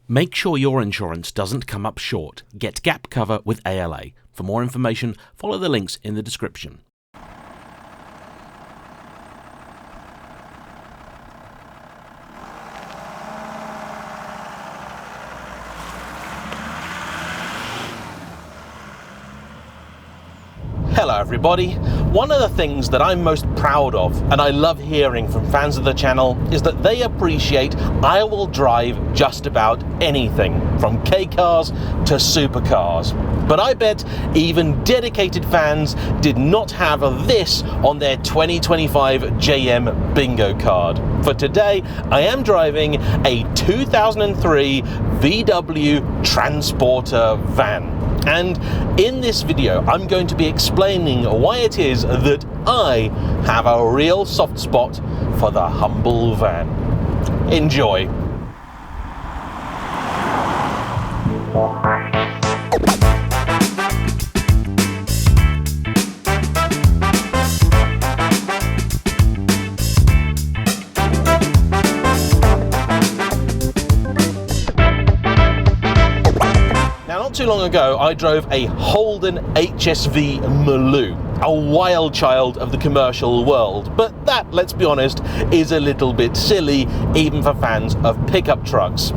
Make sure your insurance doesn't come up short. Get gap cover with ALA. For more information, follow the links in the description. Hello everybody. One of the things that I'm most proud of, and I love hearing from fans of the channel, is that they appreciate I will drive just about anything, from K-cars to supercars. But I bet even dedicated fans did not have this on their 2025 JayEmm bingo card. For today, I am driving a 2003 VW Transporter van. And in this video, I'm going to be explaining why it is that I have a real soft spot for the humble van. Enjoy. Too long ago, I drove a Holden HSV Maloo, a wild child of the commercial world, but that, let's be honest, is a little bit silly, even for fans of pickup trucks.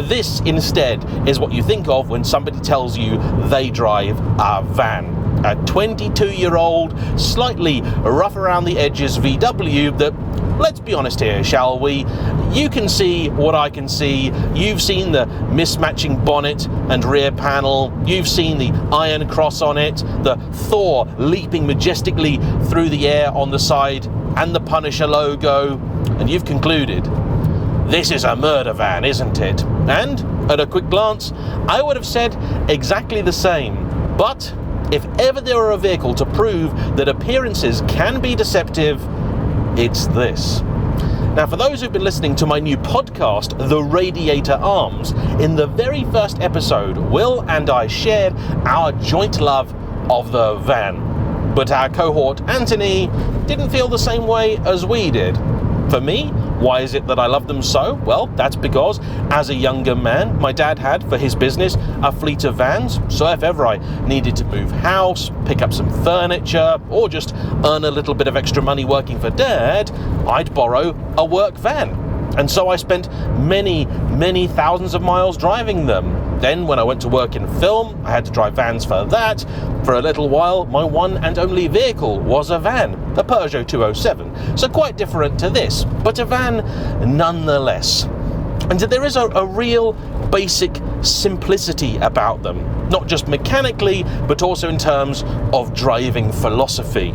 This, instead, is what you think of when somebody tells you they drive a van. A 22-year-old, slightly rough around the edges VW that, let's be honest here, shall we? You can see what I can see. You've seen the mismatching bonnet and rear panel. You've seen the iron cross on it, the Thor leaping majestically through the air on the side, and the Punisher logo. And you've concluded, this is a murder van, isn't it? And at a quick glance, I would have said exactly the same. But if ever there were a vehicle to prove that appearances can be deceptive, it's this. Now, for those who've been listening to my new podcast, The Radiator Arms, in the very first episode, Will and I shared our joint love of the van. But our cohort, Anthony, didn't feel the same way as we did. For me, why is it that I love them so? Well, that's because, as a younger man, my dad had, for his business, a fleet of vans, so if ever I needed to move house, pick up some furniture, or just earn a little bit of extra money working for Dad, I'd borrow a work van. And so I spent many, many thousands of miles driving them. Then, when I went to work in film, I had to drive vans for that. For a little while, my one and only vehicle was a van, a Peugeot 207. So quite different to this, but a van nonetheless. And there is a real basic simplicity about them, not just mechanically, but also in terms of driving philosophy,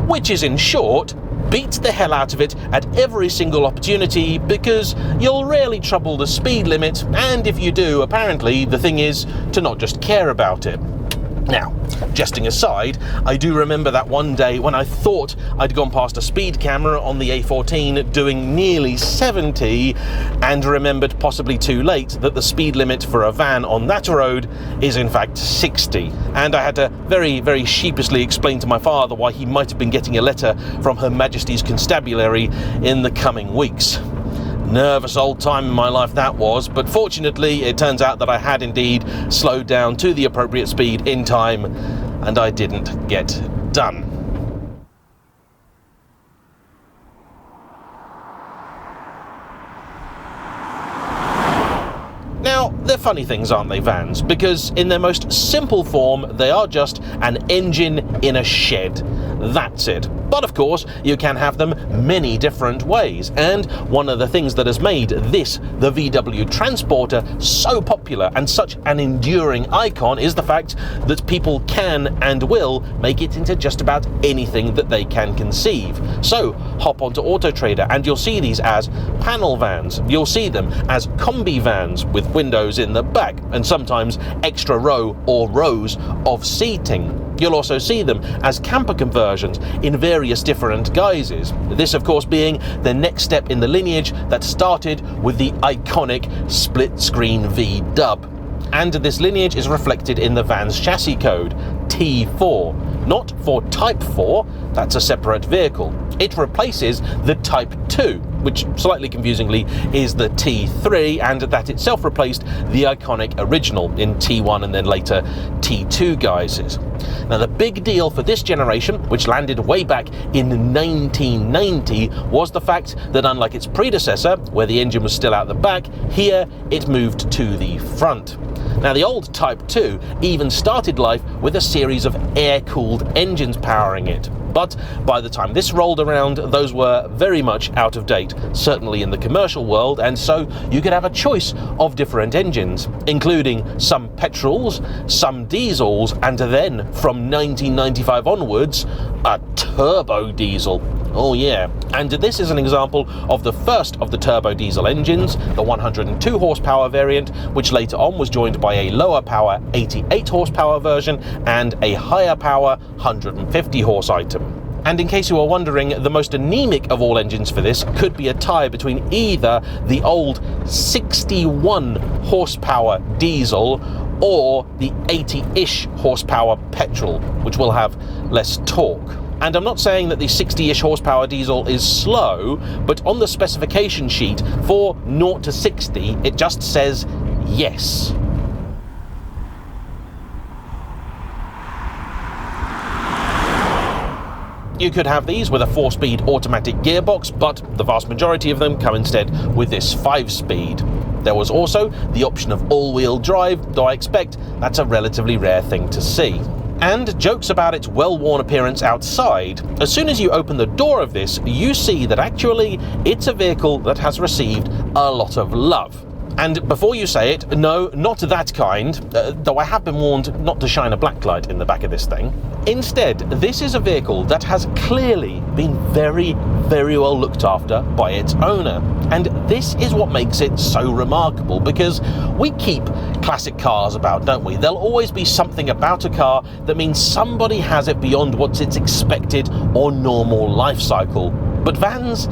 which is, in short, beat the hell out of it at every single opportunity, because you'll rarely trouble the speed limit, and if you do, apparently the thing is to not just care about it. Now, jesting aside, I do remember that one day when I thought I'd gone past a speed camera on the A14 doing nearly 70, and remembered possibly too late that the speed limit for a van on that road is in fact 60. And I had to very, very sheepishly explain to my father why he might have been getting a letter from Her Majesty's Constabulary in the coming weeks. Nervous old time in my life that was, but fortunately it turns out that I had indeed slowed down to the appropriate speed in time, and I didn't get done. Now, they're funny things, aren't they, vans? Because in their most simple form, they are just an engine in a shed. That's it. But of course, you can have them many different ways, and one of the things that has made this, the VW Transporter, so popular and such an enduring icon is the fact that people can and will make it into just about anything that they can conceive. So hop onto Auto Trader and you'll see these as panel vans, you'll see them as combi vans with windows in the back and sometimes extra row or rows of seating. You'll also see them as camper conversions in various different guises. This, of course, being the next step in the lineage that started with the iconic split-screen V-dub. And this lineage is reflected in the van's chassis code, T4. Not for Type 4, that's a separate vehicle. It replaces the Type 2, which slightly confusingly is the T3, and that itself replaced the iconic original in T1 and then later T2 guises. Now, the big deal for this generation, which landed way back in 1990, was the fact that unlike its predecessor, where the engine was still out the back, here it moved to the front. Now, the old Type 2 even started life with a series of air-cooled engines powering it. But by the time this rolled around, those were very much out of date, certainly in the commercial world, and so you could have a choice of different engines, including some petrols, some diesels, and then, from 1995 onwards, a turbo diesel. Oh yeah, and this is an example of the first of the turbo diesel engines, the 102 horsepower variant, which later on was joined by a lower power 88 horsepower version and a higher power 150 horse item. And in case you are wondering, the most anemic of all engines for this could be a tie between either the old 61 horsepower diesel or the 80-ish horsepower petrol, which will have less torque. And I'm not saying that the 60-ish horsepower diesel is slow, but on the specification sheet for 0 to 60, it just says yes. You could have these with a 4-speed automatic gearbox, but the vast majority of them come instead with this 5-speed. There was also the option of all-wheel drive, though I expect that's a relatively rare thing to see. And jokes about its well-worn appearance outside, as soon as you open the door of this, you see that actually it's a vehicle that has received a lot of love. And before you say it, no, not that kind, though I have been warned not to shine a black light in the back of this thing. Instead, this is a vehicle that has clearly been very, very well looked after by its owner. And this is what makes it so remarkable, because we keep classic cars about, don't we? There'll always be something about a car that means somebody has it beyond what's its expected or normal life cycle. But vans,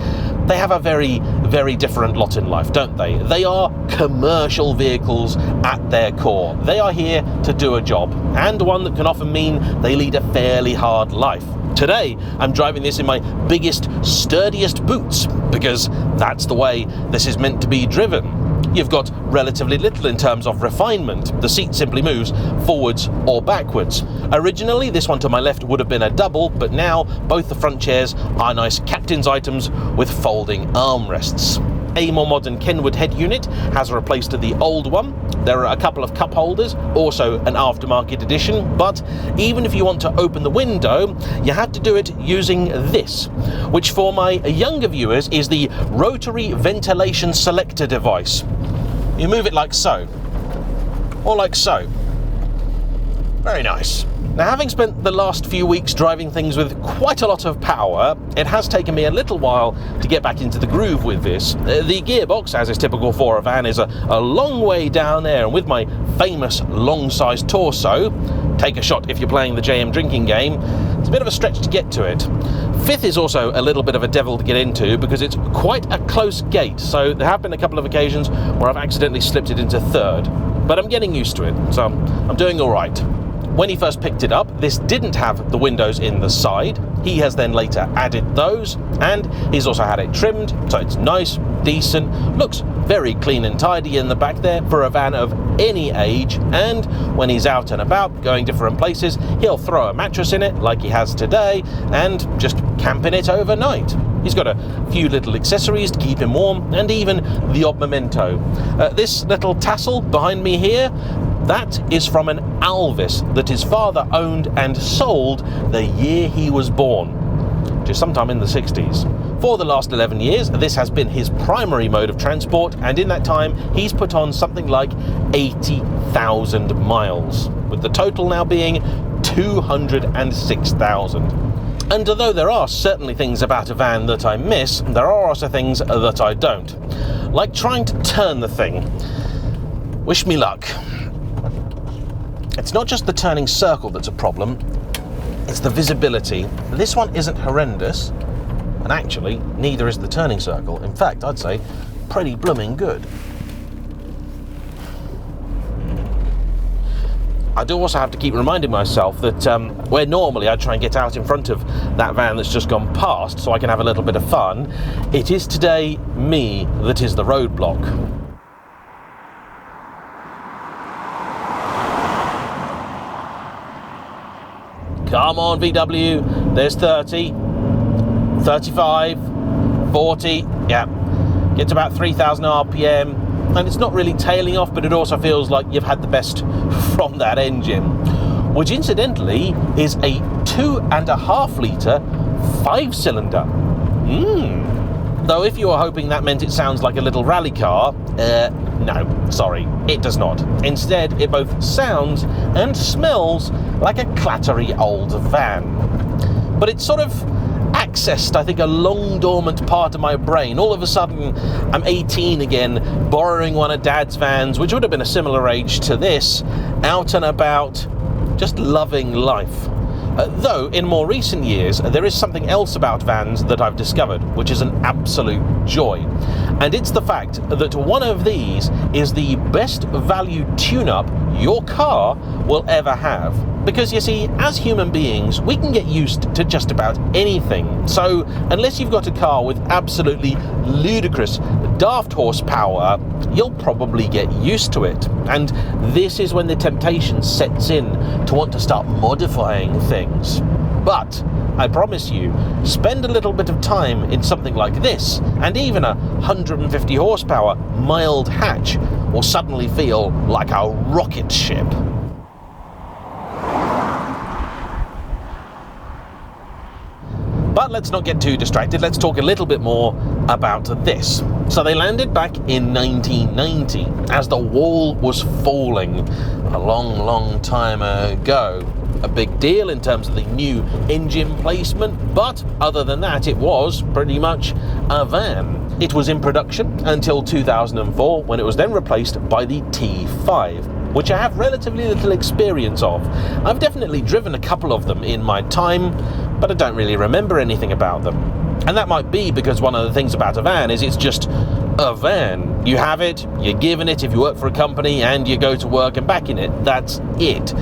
they have a very, very different lot in life, don't they? They are commercial vehicles at their core. They are here to do a job, and one that can often mean they lead a fairly hard life. Today, I'm driving this in my biggest, sturdiest boots, because that's the way this is meant to be driven. You've got relatively little in terms of refinement. The seat simply moves forwards or backwards. Originally, this one to my left would have been a double, but now both the front chairs are nice captain's items with folding armrests. A more modern Kenwood head unit has replaced the old one. There are a couple of cup holders, also an aftermarket edition, but even if you want to open the window, you have to do it using this, which for my younger viewers is the rotary ventilation selector device. You move it like so, or like so. Very nice. Now, having spent the last few weeks driving things with quite a lot of power, it has taken me a little while to get back into the groove with this. The gearbox, as is typical for a van, is a long way down there, and with my famous long-sized torso, take a shot if you're playing the JayEmm drinking game, it's a bit of a stretch to get to it. Fifth is also a little bit of a devil to get into because it's quite a close gate, so there have been a couple of occasions where I've accidentally slipped it into third. But I'm getting used to it, so I'm doing all right. When he first picked it up, this didn't have the windows in the side. He has then later added those, and he's also had it trimmed, so it's nice, decent, looks very clean and tidy in the back there for a van of any age. And when he's out and about, going different places, he'll throw a mattress in it, like he has today, and just camp in it overnight. He's got a few little accessories to keep him warm, and even the odd memento. This little tassel behind me here, that is from an Alvis that his father owned and sold the year he was born, just sometime in the 60s. For the last 11 years, this has been his primary mode of transport, and in that time, he's put on something like 80,000 miles, with the total now being 206,000. And although there are certainly things about a van that I miss, there are also things that I don't. Like trying to turn the thing. Wish me luck. It's not just the turning circle that's a problem, it's the visibility. This one isn't horrendous, and actually, neither is the turning circle. In fact, I'd say pretty blooming good. I do also have to keep reminding myself that where normally I try and get out in front of that van that's just gone past so I can have a little bit of fun, it is today me that is the roadblock. Come on, VW, there's 30, 35, 40, yeah, get to about 3,000 RPM, and it's not really tailing off, but it also feels like you've had the best from that engine, which incidentally is a 2.5 litre 5-cylinder. Though if you were hoping that meant it sounds like a little rally car, no, sorry, it does not. Instead, it both sounds and smells like a clattery old van. But it's sort of accessed, I think, a long dormant part of my brain. All of a sudden, I'm 18 again, borrowing one of Dad's vans, which would have been a similar age to this, out and about, just loving life. Though, in more recent years, there is something else about vans that I've discovered, which is an absolute joy. And it's the fact that one of these is the best value tune-up your car will ever have. Because you see, as human beings, we can get used to just about anything. So, unless you've got a car with absolutely ludicrous, daft horsepower, you'll probably get used to it. And this is when the temptation sets in to want to start modifying things. But I promise you, spend a little bit of time in something like this, and even a 150 horsepower mild hatch will suddenly feel like a rocket ship. But let's not get too distracted, let's talk a little bit more about this. So they landed back in 1990, as the wall was falling a long, long time ago. A big deal in terms of the new engine placement, but other than that, it was pretty much a van. It was in production until 2004, when it was then replaced by the T5, which I have relatively little experience of. I've definitely driven a couple of them in my time, but I don't really remember anything about them. And that might be because one of the things about a van is it's just a van. You have it, you're given it if you work for a company, and you go to work and back in it. That's it.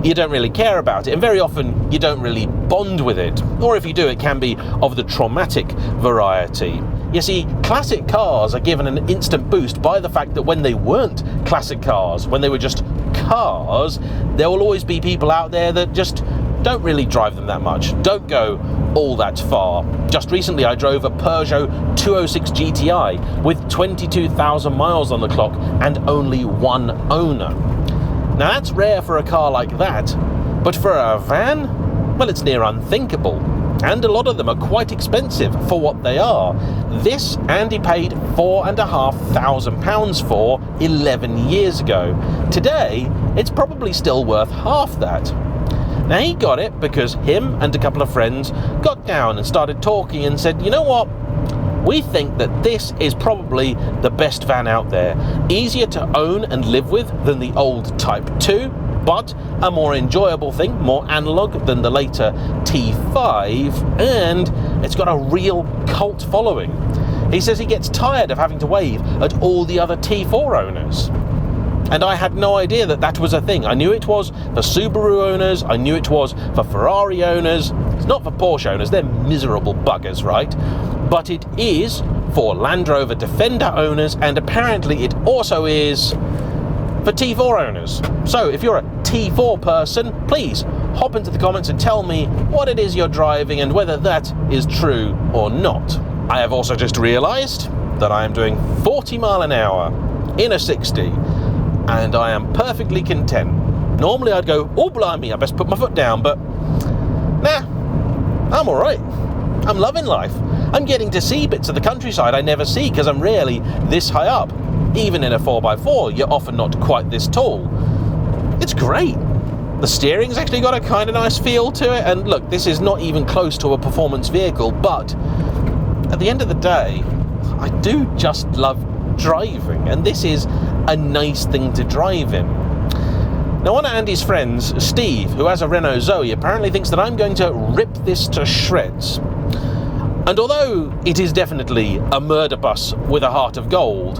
You don't really care about it, and very often you don't really bond with it. Or if you do, it can be of the traumatic variety. You see, classic cars are given an instant boost by the fact that when they weren't classic cars, when they were just cars, there will always be people out there that just don't really drive them that much, don't go all that far. Just recently I drove a Peugeot 206 GTI with 22,000 miles on the clock and only one owner. Now that's rare for a car like that, but for a van, well, it's near unthinkable. And a lot of them are quite expensive for what they are. This Andy paid £4,500 for 11 years ago. Today, it's probably still worth half that. Now he got it because him and a couple of friends got down and started talking and said, you know what? We think that this is probably the best van out there. Easier to own and live with than the old Type 2, but a more enjoyable thing, more analog than the later T5, and it's got a real cult following. He says he gets tired of having to wave at all the other T4 owners. And I had no idea that that was a thing. I knew it was for Subaru owners, I knew it was for Ferrari owners. It's not for Porsche owners, they're miserable buggers, right? But it is for Land Rover Defender owners, and apparently it also is for T4 owners. So if you're a T4 person, please hop into the comments and tell me what it is you're driving and whether that is true or not. I have also just realised that I am doing 40 mile an hour in a 60, and I am perfectly content. Normally I'd go, oh blimey, I best put my foot down, but nah, I'm alright. I'm loving life. I'm getting to see bits of the countryside I never see because I'm rarely this high up. Even in a 4x4, you're often not quite this tall. It's great. The steering's actually got a kind of nice feel to it, and look, this is not even close to a performance vehicle, but at the end of the day, I do just love driving, and this is a nice thing to drive in. Now, one of Andy's friends, Steve, who has a Renault Zoe, apparently thinks that I'm going to rip this to shreds. And although it is definitely a MurderBus with a heart of gold,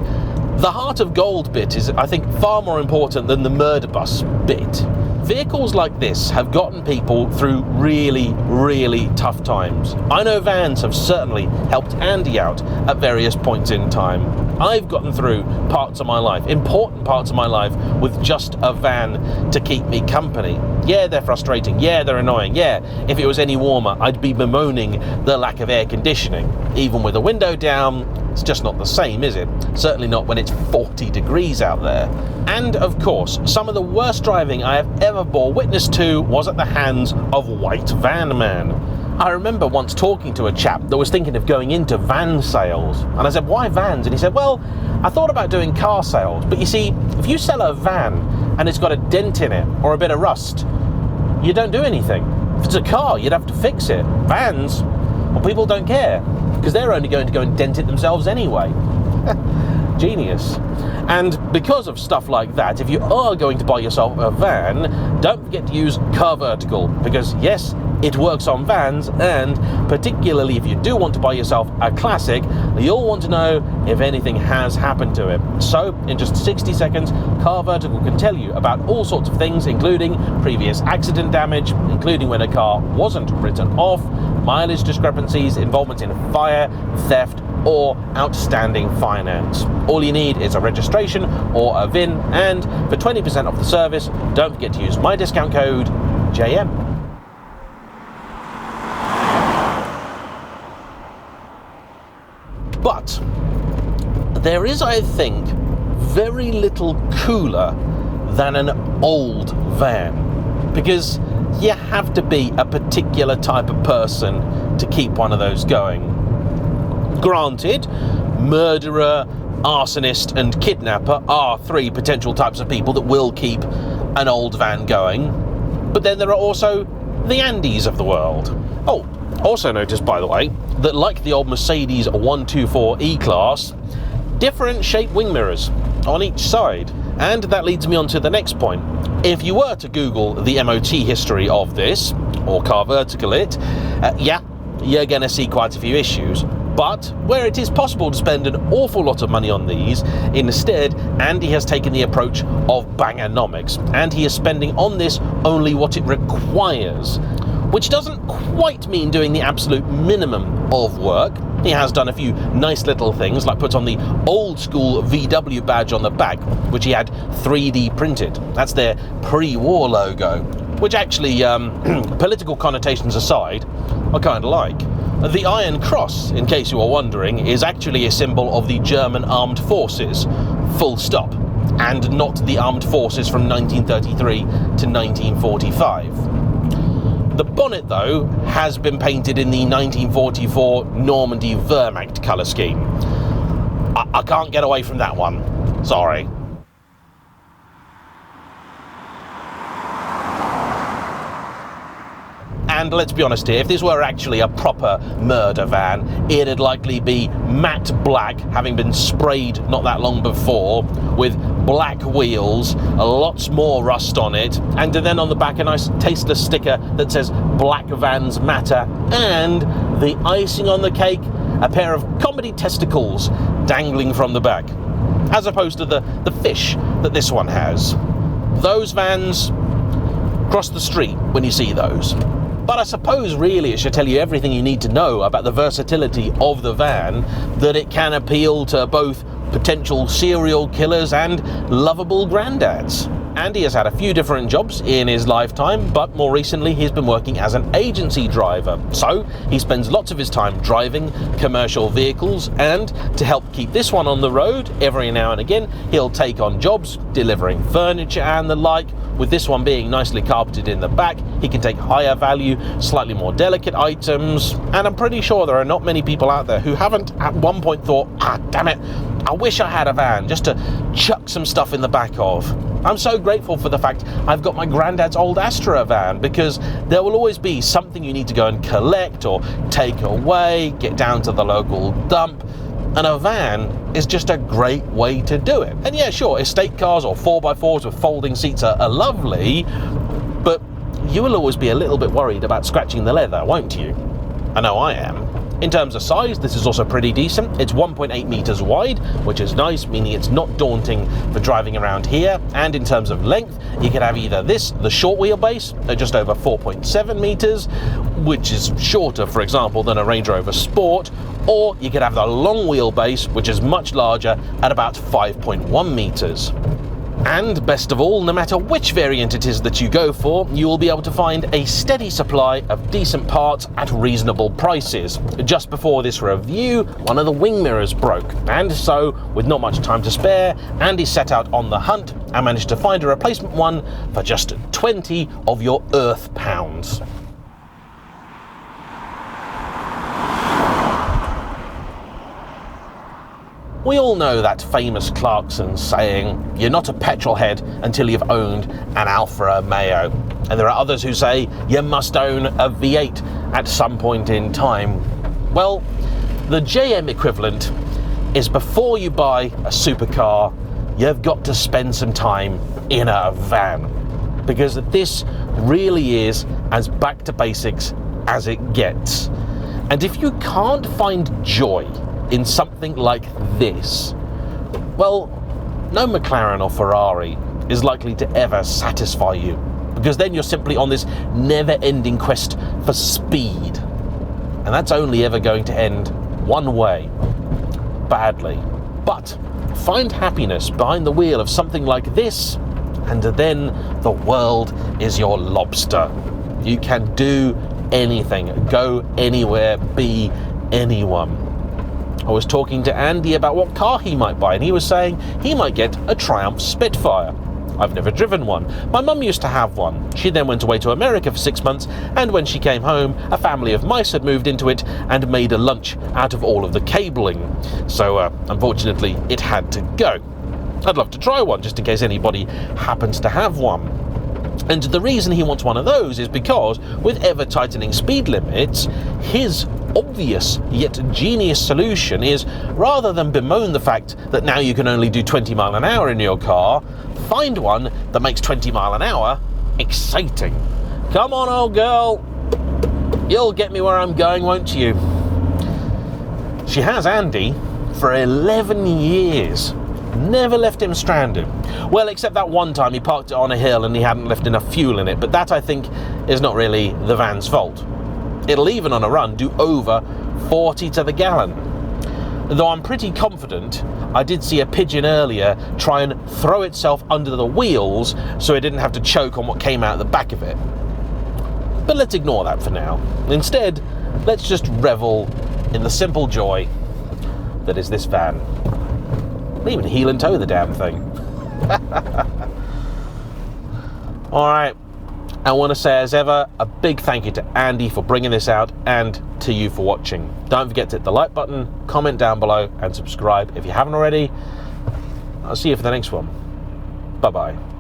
the heart of gold bit is, I think, far more important than the MurderBus bit. Vehicles like this have gotten people through really, really tough times. I know vans have certainly helped Andy out at various points in time. I've gotten through parts of my life, important parts of my life, with just a van to keep me company. Yeah, they're frustrating. Yeah, they're annoying. Yeah, if it was any warmer, I'd be bemoaning the lack of air conditioning. Even with a window down, it's just not the same, is it? Certainly not when it's 40 degrees out there. And of course, some of the worst driving I have ever bore witness to was at the hands of White Van Man. I remember once talking to a chap that was thinking of going into van sales, and I said, why vans? And he said, well, I thought about doing car sales, but you see, if you sell a van and it's got a dent in it or a bit of rust, you don't do anything. If it's a car, you'd have to fix it. Vans, well, people don't care, because they're only going to go and dent it themselves anyway. Genius. And because of stuff like that, if you are going to buy yourself a van, don't forget to use CarVertical, because yes, it works on vans, and particularly if you do want to buy yourself a classic, you'll want to know if anything has happened to it. So in just 60 seconds, CarVertical can tell you about all sorts of things, including previous accident damage, including when a car wasn't written off, mileage discrepancies, involvement in fire, theft, or outstanding finance. All you need is a registration or a VIN, and for 20% off the service, don't forget to use my discount code JayEmm. But there is, I think, very little cooler than an old van, because you have to be a particular type of person to keep one of those going. Granted, murderer, arsonist and kidnapper are three potential types of people that will keep an old van going, but then there are also the Andys of the world. Oh, also notice, by the way, that like the old Mercedes 124 E-Class, different shaped wing mirrors on each side. And that leads me on to the next point. If you were to Google the MOT history of this, or CarVertical it, yeah, you're going to see quite a few issues. But where it is possible to spend an awful lot of money on these, instead, Andy has taken the approach of bangernomics, and he is spending on this only what it requires, which doesn't quite mean doing the absolute minimum of work. He has done a few nice little things, like put on the old school VW badge on the back, which he had 3D printed. That's their pre-war logo, which actually, political connotations aside, I kind of like. The Iron Cross, in case you are wondering, is actually a symbol of the German Armed Forces, full stop, and not the Armed Forces from 1933 to 1945. The bonnet, though, has been painted in the 1944 Normandy Wehrmacht colour scheme. I can't get away from that one. Sorry. And let's be honest here, if this were actually a proper murder van, it'd likely be matte black, having been sprayed not that long before, with black wheels, lots more rust on it, and then on the back a nice tasteless sticker that says "Black Vans Matter," and the icing on the cake, a pair of comedy testicles dangling from the back, as opposed to the fish that this one has. Those vans, cross the street when you see those. But I suppose really it should tell you everything you need to know about the versatility of the van, that it can appeal to both potential serial killers and lovable granddads. Andy has had a few different jobs in his lifetime, but more recently he's been working as an agency driver. So he spends lots of his time driving commercial vehicles, and to help keep this one on the road, every now and again he'll take on jobs delivering furniture and the like. With this one being nicely carpeted in the back, he can take higher value, slightly more delicate items, and I'm pretty sure there are not many people out there who haven't at one point thought, damn it, I wish I had a van just to chuck some stuff in the back of. I'm so grateful for the fact I've got my granddad's old Astra van, because there will always be something you need to go and collect or take away, get down to the local dump, and a van is just a great way to do it. And yeah, sure, estate cars or 4x4s with folding seats are lovely, but you will always be a little bit worried about scratching the leather, won't you? I know I am. In terms of size, this is also pretty decent. It's 1.8 meters wide, which is nice, meaning it's not daunting for driving around here. And in terms of length, you could have either this, the short wheelbase, at just over 4.7 meters, which is shorter, for example, than a Range Rover Sport, or you could have the long wheelbase, which is much larger at about 5.1 meters. And best of all, no matter which variant it is that you go for, you will be able to find a steady supply of decent parts at reasonable prices. Just before this review, one of the wing mirrors broke, and so, with not much time to spare, Andy set out on the hunt and managed to find a replacement one for just 20 of your Earth pounds. We all know that famous Clarkson saying, you're not a petrolhead until you've owned an Alfa Romeo. And there are others who say you must own a V8 at some point in time. Well, the JayEmm equivalent is before you buy a supercar, you've got to spend some time in a van. Because this really is as back to basics as it gets. And if you can't find joy in something like this, well, no McLaren or Ferrari is likely to ever satisfy you, because then you're simply on this never-ending quest for speed, and that's only ever going to end one way: badly. But find happiness behind the wheel of something like this, and then the world is your lobster. You can do anything, go anywhere, be anyone. I was talking to Andy about what car he might buy, and he was saying he might get a Triumph Spitfire. I've never driven one. My mum used to have one. She then went away to America for 6 months, and when she came home, a family of mice had moved into it and made a lunch out of all of the cabling. So, unfortunately, it had to go. I'd love to try one, just in case anybody happens to have one. And the reason he wants one of those is because, with ever-tightening speed limits, his obvious yet genius solution is, rather than bemoan the fact that now you can only do 20 mile an hour in your car, find one that makes 20 mile an hour exciting. Come on, old girl, you'll get me where I'm going, won't you? She has Andy for 11 years. Never left him stranded. Well, except that one time he parked it on a hill and he hadn't left enough fuel in it, but that, I think, is not really the van's fault. It'll even on a run do over 40 to the gallon. Though I'm pretty confident I did see a pigeon earlier try and throw itself under the wheels so it didn't have to choke on what came out the back of it. But let's ignore that for now. Instead, let's just revel in the simple joy that is this van. Even heel and toe the damn thing. Alright, I want to say as ever, a big thank you to Andy for bringing this out, and to you for watching. Don't forget to hit the like button, comment down below, and subscribe if you haven't already. I'll see you for the next one. Bye bye.